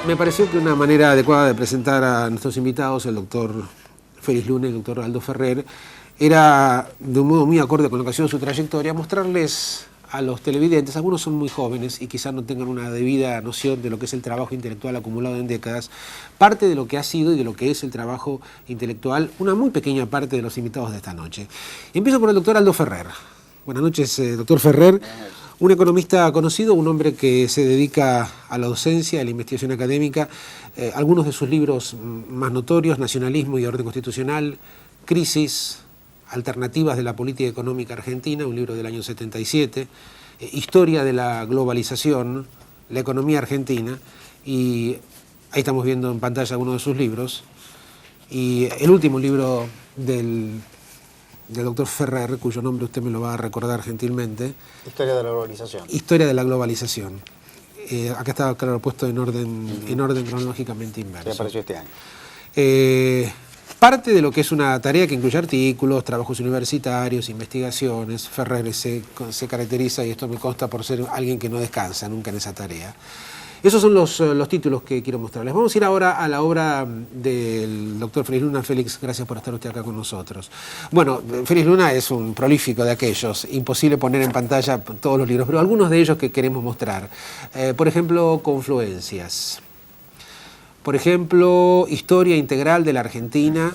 Me pareció que una manera adecuada de presentar a nuestros invitados, el doctor Félix Luna y el doctor Aldo Ferrer, era, de un modo muy acorde con la ocasión de su trayectoria, mostrarles a los televidentes, algunos son muy jóvenes y quizás no tengan una debida noción de lo que es el trabajo intelectual acumulado en décadas, parte de lo que ha sido y de lo que es el trabajo intelectual, una muy pequeña parte de los invitados de esta noche. Empiezo por el doctor Aldo Ferrer. Buenas noches, doctor Ferrer. Un economista conocido, un hombre que se dedica a la docencia, a la investigación académica. Algunos de sus libros más notorios, Nacionalismo y Orden Constitucional, Crisis, Alternativas de la Política Económica Argentina, un libro del año 77, Historia de la Globalización, La Economía Argentina, y ahí estamos viendo en pantalla algunos de sus libros. Y el último libro del doctor Ferrer, cuyo nombre usted me lo va a recordar gentilmente. Historia de la globalización. Historia de la globalización. Acá estaba, claro, puesto en orden cronológicamente inverso. Que apareció este año. Parte de lo que es una tarea que incluye artículos, trabajos universitarios, investigaciones. Ferrer se caracteriza, y esto me consta, por ser alguien que no descansa nunca en esa tarea. Esos son los títulos que quiero mostrarles. Vamos a ir ahora a la obra del doctor Félix Luna. Félix, gracias por estar usted acá con nosotros. Bueno, Félix Luna es un prolífico de aquellos, imposible poner en pantalla todos los libros, pero algunos de ellos que queremos mostrar. Por ejemplo, Confluencias. Por ejemplo, Historia Integral de la Argentina.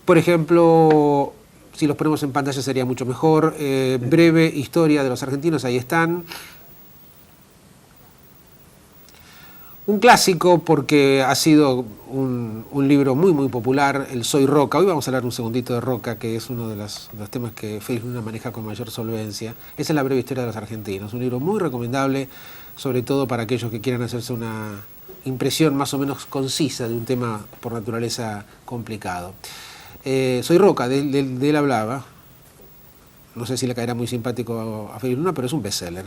Por ejemplo, si los ponemos en pantalla sería mucho mejor. Breve Historia de los Argentinos, ahí están. Un clásico porque ha sido un libro muy muy popular, el Soy Roca. Hoy vamos a hablar un segundito de Roca, que es uno de los temas que Félix Luna maneja con mayor solvencia. Esa es La Breve Historia de los Argentinos, un libro muy recomendable, sobre todo para aquellos que quieran hacerse una impresión más o menos concisa de un tema por naturaleza complicado. Soy Roca, de él hablaba. No sé si le caerá muy simpático a Félix Luna, pero es un bestseller.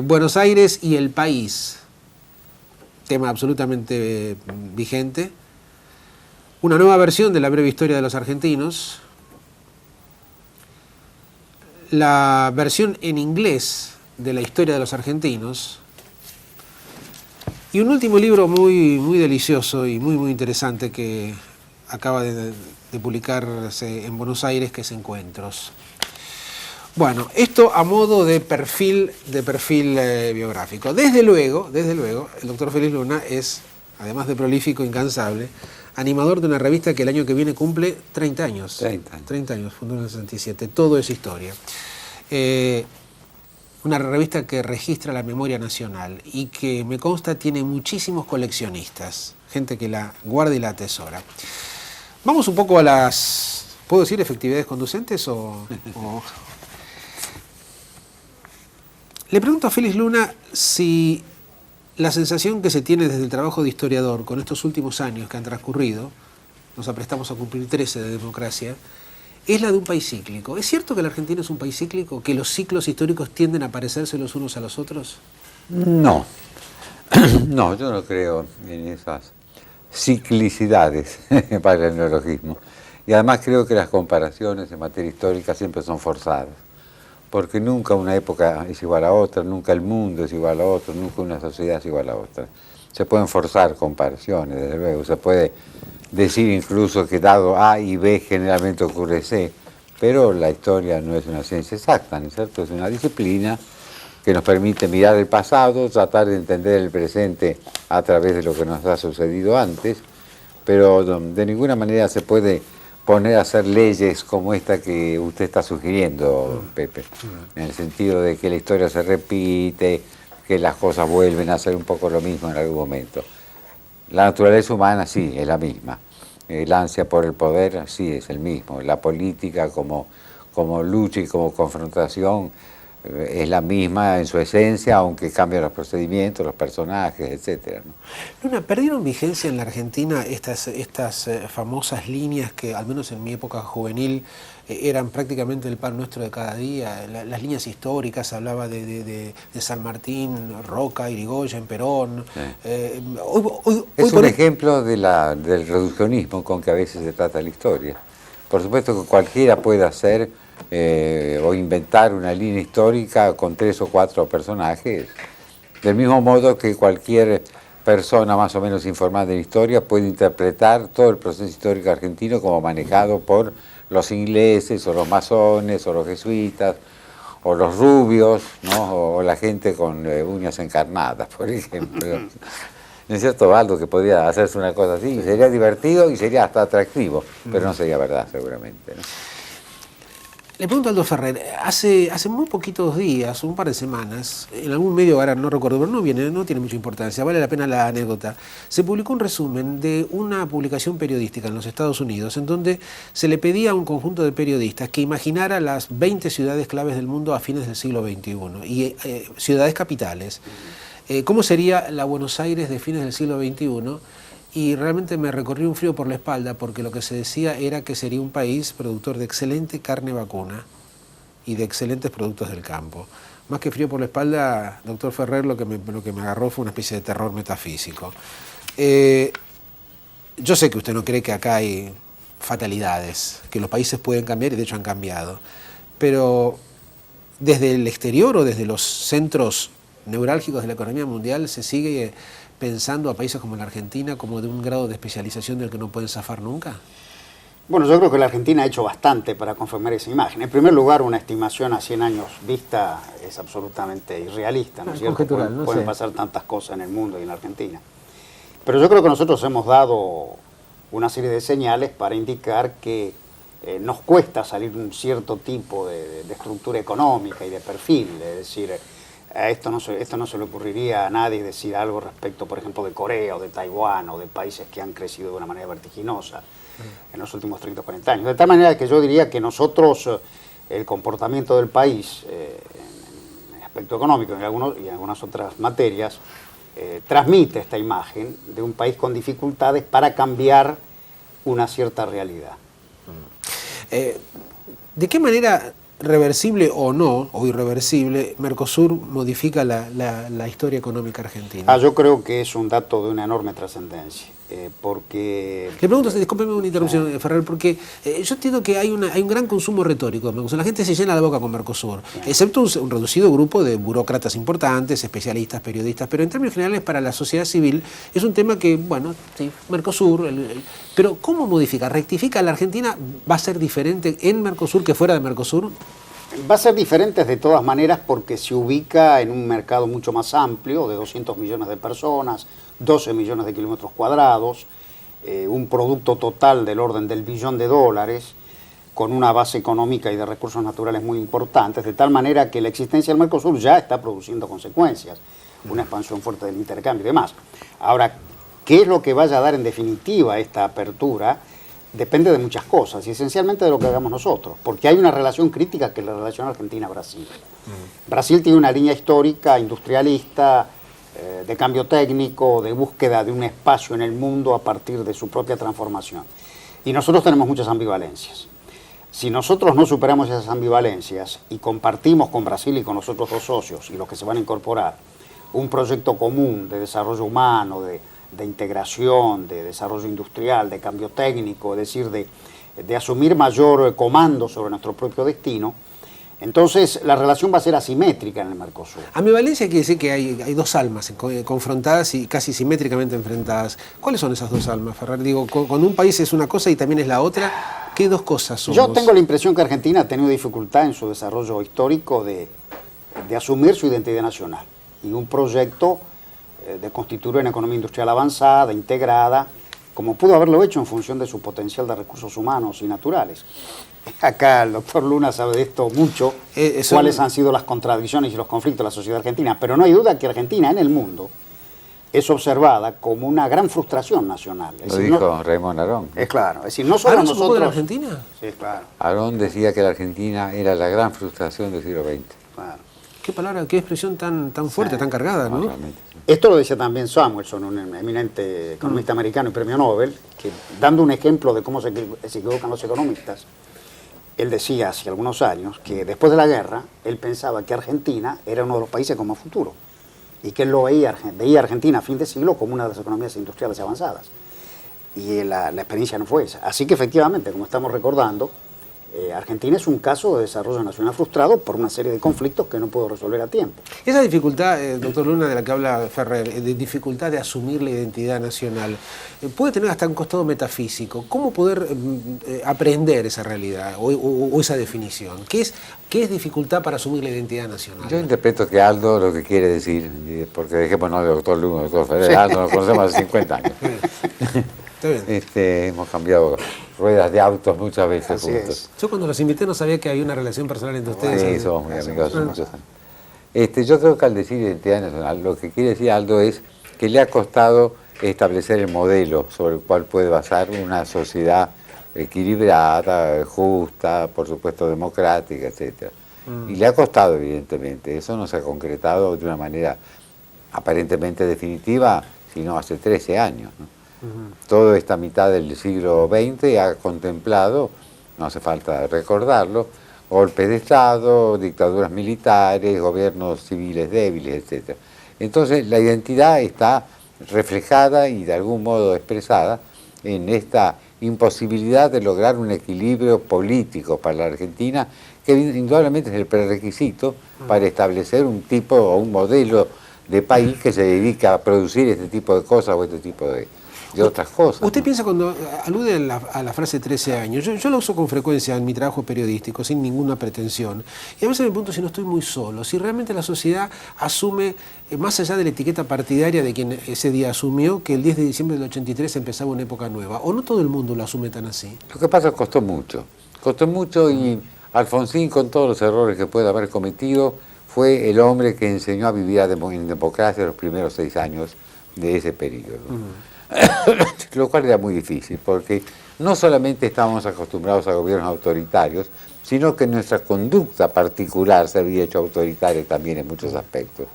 Buenos Aires y el País. Tema absolutamente vigente. Una nueva versión de La Breve Historia de los Argentinos. La versión en inglés de La Historia de los Argentinos. Y un último libro muy, muy delicioso y muy, muy interesante que acaba de publicarse en Buenos Aires, que es Encuentros. Bueno, esto a modo de perfil biográfico. Desde luego, el doctor Félix Luna es, además de prolífico, incansable, animador de una revista que el año que viene cumple 30 años. 30 años, fundó en el 67. Todo es historia. Una revista que registra la memoria nacional y que, me consta, tiene muchísimos coleccionistas, gente que la guarda y la atesora. Vamos un poco a las, ¿puedo decir efectividades conducentes o... Le pregunto a Félix Luna si la sensación que se tiene desde el trabajo de historiador con estos últimos años que han transcurrido, nos aprestamos a cumplir 13 de democracia, es la de un país cíclico. ¿Es cierto que la Argentina es un país cíclico? ¿Que los ciclos históricos tienden a parecerse los unos a los otros? No, no, yo no creo en esas ciclicidades para el neologismo. Y además creo que las comparaciones en materia histórica siempre son forzadas. Porque nunca una época es igual a otra, nunca el mundo es igual a otro, nunca una sociedad es igual a otra. Se pueden forzar comparaciones, desde luego, se puede decir incluso que dado A y B generalmente ocurre C, pero la historia no es una ciencia exacta, ¿no es cierto? Es una disciplina que nos permite mirar el pasado, tratar de entender el presente a través de lo que nos ha sucedido antes, pero de ninguna manera se puede poner a hacer leyes como esta que usted está sugiriendo, Pepe, en el sentido de que la historia se repite, que las cosas vuelven a ser un poco lo mismo en algún momento. La naturaleza humana sí, es la misma. El ansia por el poder sí es el mismo. La política como lucha y como confrontación es la misma en su esencia, aunque cambian los procedimientos, los personajes, etcétera, ¿no? Luna, ¿perdieron vigencia en la Argentina estas famosas líneas que, al menos en mi época juvenil, eran prácticamente el pan nuestro de cada día? Las líneas históricas, hablaba de San Martín, Roca, Irigoyen, Perón. Sí. Hoy es un ejemplo del reduccionismo con que a veces se trata la historia. Por supuesto que cualquiera puede hacer o inventar una línea histórica con 3 o 4 personajes Del mismo modo que cualquier persona más o menos informada de la historia puede interpretar todo el proceso histórico argentino como manejado por los ingleses, o los masones, o los jesuitas, o los rubios, ¿no? O la gente con uñas encarnadas, por ejemplo. ¿No es cierto, Baldo, que podría hacerse una cosa así? Y sería divertido y sería hasta atractivo, pero no sería verdad, seguramente, ¿no? Le pregunto a Aldo Ferrer, hace muy poquitos días, un par de semanas, en algún medio, ahora no recuerdo, pero no tiene mucha importancia, vale la pena la anécdota, se publicó un resumen de una publicación periodística en los Estados Unidos, en donde se le pedía a un conjunto de periodistas que imaginara las 20 ciudades claves del mundo a fines del siglo XXI, y ciudades capitales. ¿Cómo sería la Buenos Aires de fines del siglo XXI? Y realmente me recorrió un frío por la espalda, porque lo que se decía era que sería un país productor de excelente carne vacuna y de excelentes productos del campo. Más que frío por la espalda, doctor Ferrer, lo que me agarró fue una especie de terror metafísico. Yo sé que usted no cree que acá hay fatalidades, que los países pueden cambiar y de hecho han cambiado, pero desde el exterior o desde los centros neurálgicos de la economía mundial se sigue pensando a países como la Argentina como de un grado de especialización del que no pueden zafar nunca? Bueno, yo creo que la Argentina ha hecho bastante para confirmar esa imagen. En primer lugar, una estimación a 100 años vista es absolutamente irrealista, ¿no es cierto? Pueden pasar tantas cosas en el mundo y en la Argentina. Pero yo creo que nosotros hemos dado una serie de señales para indicar que nos cuesta salir de un cierto tipo de estructura económica y de perfil, es decir, esto no se le ocurriría a nadie decir algo respecto, por ejemplo, de Corea o de Taiwán o de países que han crecido de una manera vertiginosa en los últimos 30 o 40 años. De tal manera que yo diría que nosotros, el comportamiento del país en aspecto económico y en algunas otras materias, transmite esta imagen de un país con dificultades para cambiar una cierta realidad. ¿De qué manera, reversible o no, o irreversible, Mercosur modifica la historia económica argentina? Yo creo que es un dato de una enorme trascendencia, porque... Le pregunto, discúlpeme una interrupción, Ferrer, porque yo entiendo que hay un gran consumo retórico de Mercosur. La gente se llena la boca con Mercosur, excepto un reducido grupo de burócratas importantes, especialistas, periodistas, pero en términos generales para la sociedad civil es un tema que, bueno, sí, Mercosur, pero ¿cómo modifica? ¿Rectifica? ¿La Argentina va a ser diferente en Mercosur que fuera de Mercosur? Va a ser diferente de todas maneras porque se ubica en un mercado mucho más amplio, de 200 millones de personas, 12 millones de kilómetros cuadrados, un producto total del orden del $1 billón, con una base económica y de recursos naturales muy importantes, de tal manera que la existencia del Mercosur ya está produciendo consecuencias, una expansión fuerte del intercambio y demás. Ahora, ¿qué es lo que vaya a dar en definitiva esta apertura? Depende de muchas cosas y esencialmente de lo que hagamos nosotros, porque hay una relación crítica que es la relación Argentina-Brasil. Brasil tiene una línea histórica, industrialista, de cambio técnico, de búsqueda de un espacio en el mundo a partir de su propia transformación. Y nosotros tenemos muchas ambivalencias. Si nosotros no superamos esas ambivalencias y compartimos con Brasil y con los otros dos socios y los que se van a incorporar un proyecto común de desarrollo humano, de integración, de desarrollo industrial, de cambio técnico, es decir, de asumir mayor comando sobre nuestro propio destino, entonces la relación va a ser asimétrica en el Mercosur. Ambivalencia quiere decir que hay dos almas confrontadas y casi simétricamente enfrentadas. ¿Cuáles son esas dos almas, Ferrer? Digo, cuando un país es una cosa y también es la otra, ¿qué dos cosas somos? Yo tengo la impresión que Argentina ha tenido dificultad en su desarrollo histórico de asumir su identidad nacional y un proyecto de constituir una economía industrial avanzada, integrada, como pudo haberlo hecho en función de su potencial de recursos humanos y naturales. Acá el doctor Luna sabe de esto mucho, cuáles han sido las contradicciones y los conflictos de la sociedad argentina, pero no hay duda que Argentina en el mundo es observada como una gran frustración nacional. Lo dijo Raymond Arón. Es claro, es decir, no solo nosotros... ¿De la Argentina? Sí, claro. Arón decía que la Argentina era la gran frustración del siglo XX. Claro. Qué palabra, qué expresión tan fuerte, tan cargada, ¿no? Realmente, sí. Esto lo decía también Samuelson, un eminente economista americano y premio Nobel, que dando un ejemplo de cómo se equivocan los economistas, él decía hace algunos años que después de la guerra, él pensaba que Argentina era uno de los países con más futuro y que él lo veía a Argentina a fin de siglo como una de las economías industriales avanzadas. Y la experiencia no fue esa. Así que efectivamente, como estamos recordando, Argentina es un caso de desarrollo nacional frustrado por una serie de conflictos que no pudo resolver a tiempo. Esa dificultad, doctor Luna, de la que habla Ferrer, de dificultad de asumir la identidad nacional, puede tener hasta un costado metafísico. ¿Cómo poder aprender esa realidad o esa definición? ¿Qué es dificultad para asumir la identidad nacional? Yo interpreto que Aldo lo que quiere decir, porque dejémonos de doctor Luna, doctor Ferrer, Aldo nos conocemos hace 50 años. Está bien. Hemos cambiado ruedas de autos muchas veces Así juntos. es. Yo cuando los invité no sabía que había una relación personal entre ustedes. Sí, somos muy amigos hace muchos años. Yo creo que al decir identidad nacional, lo que quiere decir Aldo es que le ha costado establecer el modelo sobre el cual puede basar una sociedad equilibrada, justa, por supuesto democrática, etc. Y le ha costado, evidentemente. Eso no se ha concretado de una manera aparentemente definitiva, sino hace 13 años, ¿no? Toda esta mitad del siglo XX ha contemplado, no hace falta recordarlo, golpes de Estado, dictaduras militares, gobiernos civiles débiles, etc. Entonces la identidad está reflejada y de algún modo expresada en esta imposibilidad de lograr un equilibrio político para la Argentina, que indudablemente es el prerequisito para establecer un tipo o un modelo de país que se dedica a producir este tipo de cosas o este tipo de otras cosas. Usted ¿no? piensa cuando alude a la frase 13 años, yo la uso con frecuencia en mi trabajo periodístico, sin ninguna pretensión, y a veces me pregunto si no estoy muy solo, si realmente la sociedad asume, más allá de la etiqueta partidaria de quien ese día asumió, que el 10 de diciembre del 83 empezaba una época nueva, o no todo el mundo lo asume tan así. Lo que pasa es que costó mucho y Alfonsín, con todos los errores que puede haber cometido, fue el hombre que enseñó a vivir en democracia los primeros 6 años de ese periodo. Lo cual era muy difícil, porque no solamente estábamos acostumbrados a gobiernos autoritarios, sino que nuestra conducta particular se había hecho autoritaria también en muchos aspectos.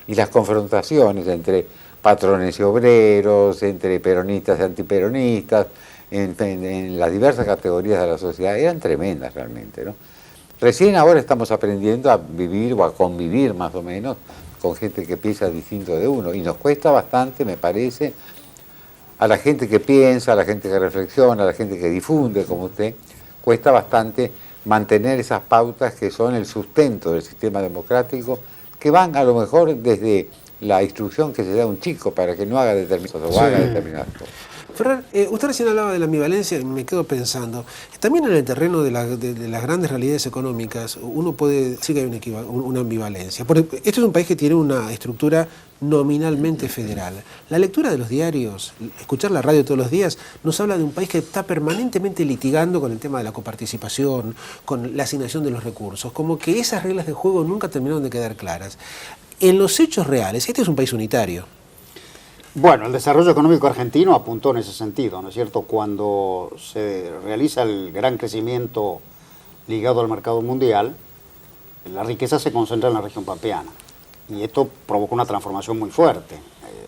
Y las confrontaciones entre patrones y obreros, entre peronistas y antiperonistas, en las diversas categorías de la sociedad, eran tremendas realmente, ¿no? Recién ahora estamos aprendiendo a vivir o a convivir más o menos con gente que piensa distinto de uno, y nos cuesta bastante, me parece, a la gente que piensa, a la gente que reflexiona, a la gente que difunde, como usted, cuesta bastante mantener esas pautas que son el sustento del sistema democrático, que van a lo mejor desde la instrucción que se da a un chico para que no haga determinadas cosas o haga determinadas cosas. Ferrer, usted recién hablaba de la ambivalencia y me quedo pensando, también en el terreno de las grandes realidades económicas uno puede decir que hay una ambivalencia. Porque este es un país que tiene una estructura nominalmente federal. La lectura de los diarios, escuchar la radio todos los días, nos habla de un país que está permanentemente litigando con el tema de la coparticipación, con la asignación de los recursos, como que esas reglas de juego nunca terminaron de quedar claras. En los hechos reales, este es un país unitario. Bueno, el desarrollo económico argentino apuntó en ese sentido, ¿no es cierto? Cuando se realiza el gran crecimiento ligado al mercado mundial, la riqueza se concentra en la región pampeana. Y esto provocó una transformación muy fuerte.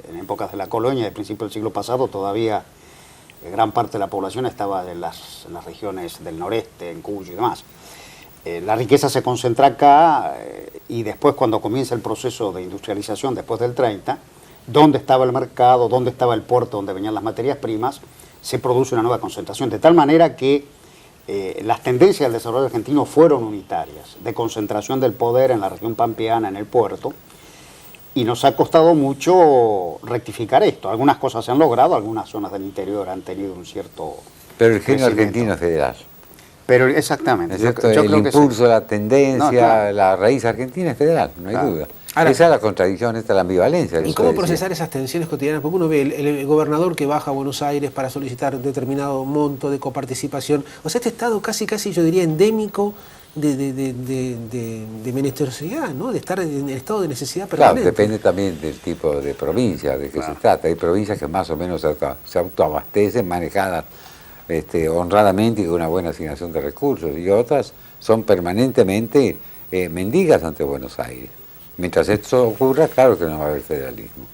En épocas de la colonia, de principio del siglo pasado, todavía gran parte de la población estaba en las regiones del noreste, en Cuyo y demás. La riqueza se concentra acá y después, cuando comienza el proceso de industrialización, después del 30, dónde estaba el mercado, dónde estaba el puerto, donde venían las materias primas, se produce una nueva concentración, de tal manera que las tendencias del desarrollo argentino fueron unitarias, de concentración del poder en la región pampeana, en el puerto, y nos ha costado mucho rectificar esto. Algunas cosas se han logrado, algunas zonas del interior han tenido un cierto Pero el genio crecimiento. argentino es federal. Pero exactamente. ¿No es cierto? Yo El creo que impulso, sí. la tendencia, No, claro. la raíz argentina es federal, no hay Claro. duda. Ahora, esa es la contradicción, esta es la ambivalencia. que ¿y usted cómo decía. procesar esas tensiones cotidianas? Porque uno ve el gobernador que baja a Buenos Aires para solicitar determinado monto de coparticipación. O sea, este estado casi yo diría endémico de menesterosidad, ¿no? De estar en el estado de necesidad Claro, permanente. depende también del tipo de provincia de que se trata. Hay provincias que más o menos se autoabastecen, manejadas honradamente y con una buena asignación de recursos, y otras son permanentemente mendigas ante Buenos Aires. Mientras esto ocurra, claro que no va a haber federalismo.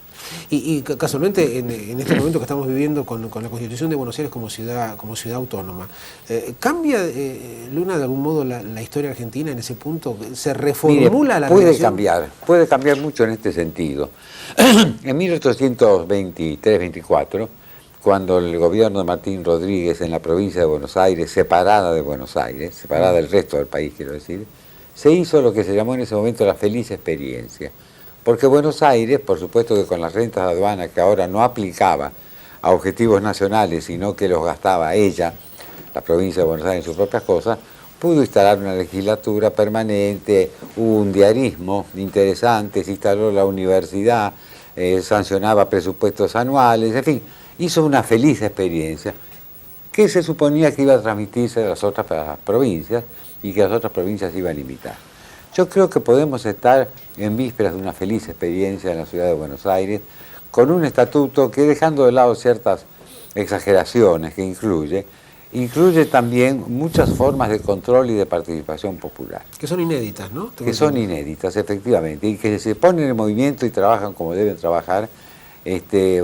Y casualmente en este momento que estamos viviendo con la Constitución de Buenos Aires como ciudad autónoma, ¿cambia, Luna, de algún modo la historia argentina en ese punto? ¿Se reformula Mire, la puede relación? puede cambiar mucho en este sentido. En 1823-24, cuando el gobierno de Martín Rodríguez en la provincia de Buenos Aires, separada de Buenos Aires, separada del resto del país, quiero decir, se hizo lo que se llamó en ese momento la feliz experiencia. Porque Buenos Aires, por supuesto que con las rentas de aduana que ahora no aplicaba a objetivos nacionales, sino que los gastaba ella, la provincia de Buenos Aires, en sus propias cosas, pudo instalar una legislatura permanente, hubo un diarismo interesante, se instaló la universidad, sancionaba presupuestos anuales, en fin, hizo una feliz experiencia que se suponía que iba a transmitirse a las otras provincias y que las otras provincias iban a imitar. Yo creo que podemos estar en vísperas de una feliz experiencia en la ciudad de Buenos Aires, con un estatuto que, dejando de lado ciertas exageraciones que incluye también muchas formas de control y de participación popular. Que son inéditas, ¿no? Que son inéditas, efectivamente, y que se ponen en movimiento y trabajan como deben trabajar,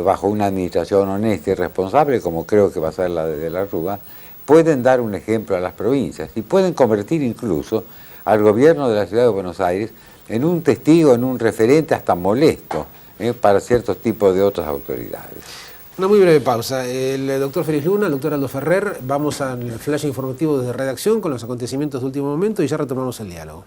bajo una administración honesta y responsable, como creo que va a ser la de la Rúa, pueden dar un ejemplo a las provincias y pueden convertir incluso al gobierno de la ciudad de Buenos Aires en un testigo, en un referente hasta molesto para ciertos tipos de otras autoridades. Una muy breve pausa. El doctor Félix Luna, el doctor Aldo Ferrer, vamos al flash informativo desde redacción con los acontecimientos de último momento y ya retomamos el diálogo.